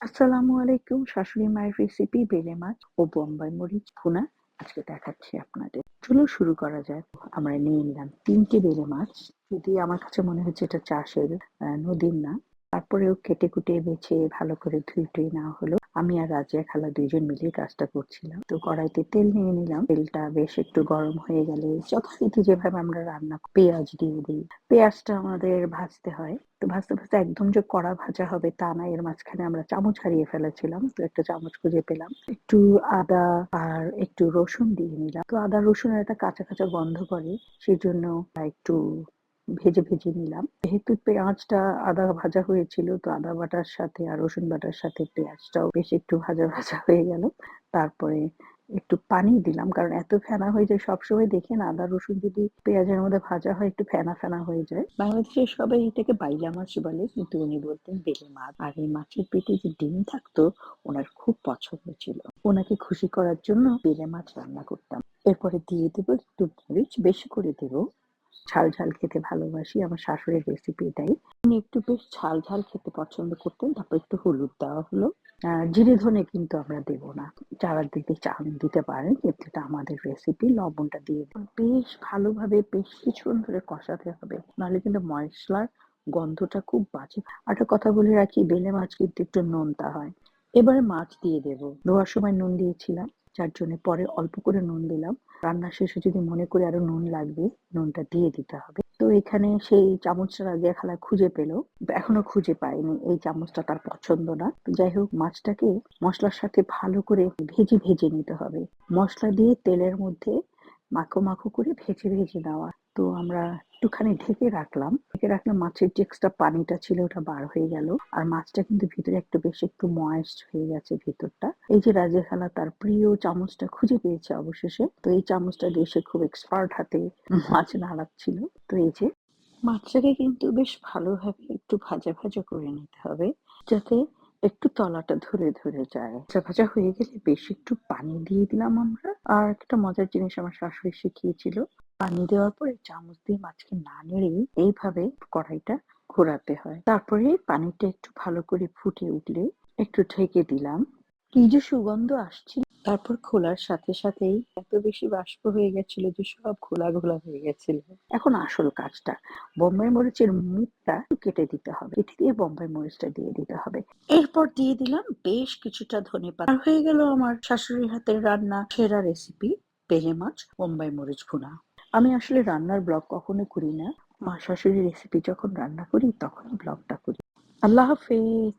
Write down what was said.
আসসালামু আলাইকুম। শাশুড়ি মায়ের রেসিপি বেলে মাছ ও বোম্বাই মরিচ ভুনা আজকে দেখাচ্ছি আপনাদের। চলুন শুরু করা যাক। আমরা নিয়ে নিলাম ৩টে বেলে মাছ। যদি আমার কাছে মনে হচ্ছে এটা চাষের, নদীর না। তারপরেও কেটে কুটে বেছে ভালো করে ধুয়ে টুয়ে নেওয়া হলো। আমি আর রাজিয়া খালা ২ জন মিলে কাজটা করছিলাম। তো কড়াইতে তেল নিয়ে নিলাম। তেলটা বেশ একটু গরম হয়ে গেলে যথারীতি যেভাবে আমরা রান্না পেঁয়াজ দিয়ে দিই। পেঁয়াজটা আমাদের ভাজতে হয়। তো ভাজতে ভাজতে একদম যে কড়া ভাজা হবে তা না, এর মাঝখানে আমরা চামচ হারিয়ে ফেলেছিলাম। তো একটা চামচ খুঁজে পেলাম। একটু আদা আর একটু রসুন দিয়ে নিলাম। তো আদা রসুনের একটা কাঁচা কাঁচা গন্ধ করে, সেজন্য একটু ভেজে ভেজে নিলাম। যেহেতু পেঁয়াজটা আদা ভাজা হয়েছিল, তো আদা বাটার সাথে আর রসুন বাটার সাথে পেঁয়াজটাও বেশ একটু ভাজা ভাজা হয়ে গেল। তারপরে একটু পানি দিলাম, কারণ এত ফেনা হয়ে যায়। সবসময় দেখেন আদা রসুন যদি পেঁয়াজের মধ্যে ভাজা হয় একটু ফেনা ফেনা হয়ে যায়। বাংলাদেশে সবাই এটাকে বাইলা মাছ বলে, কিন্তু উনি বলতেন বেলে মাছ। আর এই মাছের পেটে যে ডিম থাকতো ওনার খুব পছন্দ ছিল। ওনাকে খুশি করার জন্য বেলে মাছ রান্না করতাম। এরপরে দিয়ে দেবো একটু মরিচ, বেশি করে দেবো। ঝাল ঝাল খেতে ভালোবাসি, আমার শাশুড়ির রেসিপি এটাই। উনি একটু বেশ ঝাল ঝাল খেতে পছন্দ করতেন। তারপর একটু হলুদ দেওয়া হলো। জিরে ধনে কিন্তু আমরা দেবো না। যারা দিতে চান দিতে পারেন, কিন্তু এটা আমাদের রেসিপি। লবণটা দিয়ে বেশ ভালোভাবে বেশ কিছুক্ষণ ধরে কষাতে হবে, নাহলে কিন্তু মশলার গন্ধটা খুব বাজে। আর একটা কথা বলে রাখি, বেলে মাছ কিন্তু একটু নোনতা হয়। এবারে মাছ দিয়ে দেবো। ধোয়ার সময় নুন দিয়েছিলাম, যার জন্য পরে অল্প করে নুন দিলাম। রান্না শেষে যদি মনে করি আরো নুন লাগবে, নুনটা দিয়ে দিতে হবে। তো এখানে সেই চামচটা রাজিয়া খালা খুঁজে পেলো, এখনো খুঁজে পায়নি। এই চামচটা তার পছন্দ না। তো যাই হোক, মাছটাকে মশলার সাথে ভালো করে ভেজে ভেজে নিতে হবে। মশলা দিয়ে তেলের মধ্যে মাখো মাখো করে ভেজে ভেজে নেওয়া। তো আমরা একটুখানি ঢেকে রাখলাম। ঢেকে রাখলে মাছের যে এক্সট্রা পানিটা ছিল ওটা বার হয়ে গেল। আর মাছটা কিন্তু ভিতরে একটু বেশ একটু ময়েস্ট হয়ে গেছে ভিতরটা। এই যে রাজিয়া খালা তার প্রিয় চামচটা খুঁজে পেয়েছে অবশেষে। তো এই চামচটা দিয়ে সে খুব এক্সপার্ট হাতে মাছ নাড়াচ্ছিল। তো এই যে মাছটাকে কিন্তু বেশ ভালোভাবে একটু ভাজা ভাজা করে নিতে হবে, যাতে একটু তলাটা ধরে ধরে যায়। ভাজা ভাজা হয়ে গেলে বেশ একটু পানি দিয়ে দিলাম আমরা। আর একটা মজার জিনিস আমার শাশুড়ি শিখিয়েছিল, পানি দেওয়ার পরে চামচ দিয়ে মাছকে না নেড়ে এইভাবে কড়াইটা ঘোরাতে হয়। তারপরে পানিটা একটু ভালো করে ফুটে উঠলে একটু ঢেকে দিলাম। কি যে সুগন্ধ আসছিল! তারপর খোলার সাথে সাথেই এত বেশি বাষ্প হয়ে গেছিল যে সব ঘোলা ঘোলা হয়ে গেছিল। এখন আসল কাজটা, বোম্বাই মরিচের মুখটা কেটে দিতে হবে। কেটে দিয়ে বোম্বাই মরিচটা দিয়ে দিতে হবে। এরপর দিয়ে দিলাম বেশ কিছুটা ধনেপাতা। আর হয়ে গেল আমার শাশুড়ির হাতের রান্না সেরা রেসিপি, বেলে মাছ বোম্বাই মরিচ ভুনা। আমি আসলে রান্নার ব্লগ কখনো করি না। মা শাশুড়ির রেসিপি যখন রান্না করি তখনই ব্লগটা করি। আল্লাহ হাফেজ।